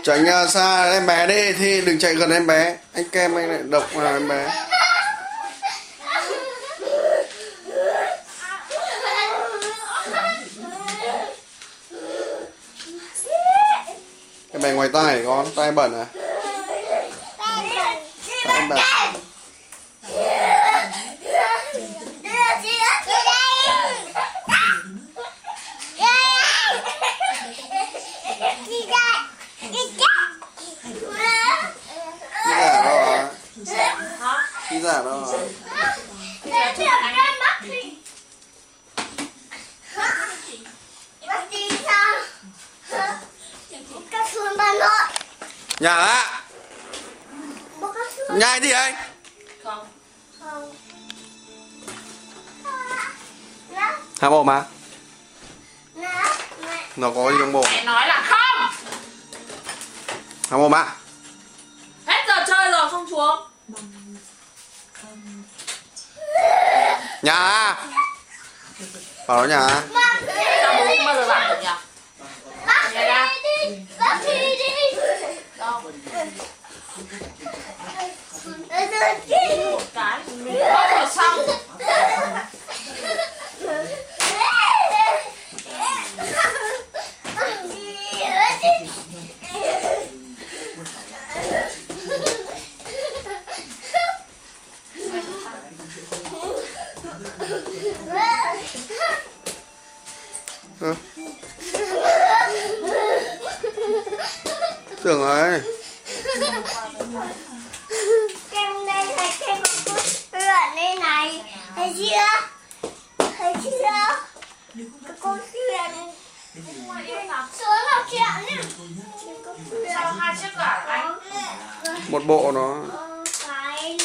Tránh xa em bé đi, thì đừng chạy gần em bé. Anh Kem anh lại độc vào em bé. Em bé ngoài tay con, tay bẩn à? Tay em bẩn. Khi giả đâu hả? Nhà á. Nhai đi anh. Không. Há mồm mà. Nó có gì trong mồm? Mẹ nói là không. Há mồm à? Hết giờ chơi rồi không xuống. Nhà à? Bảo nó nhà à? Sao bố không bao giờ bảo được nhỉ? Nhà ra. Đâu? Một cái mình bóc rồi xong. Ừ. Tưởng rồi. Kem đây là kem của cô lượn đây này. Thấy chưa? Thấy chưa? Cô lượn số nào chuyện nhá. Sao hai chiếc cả anh? Một bộ nó. Cái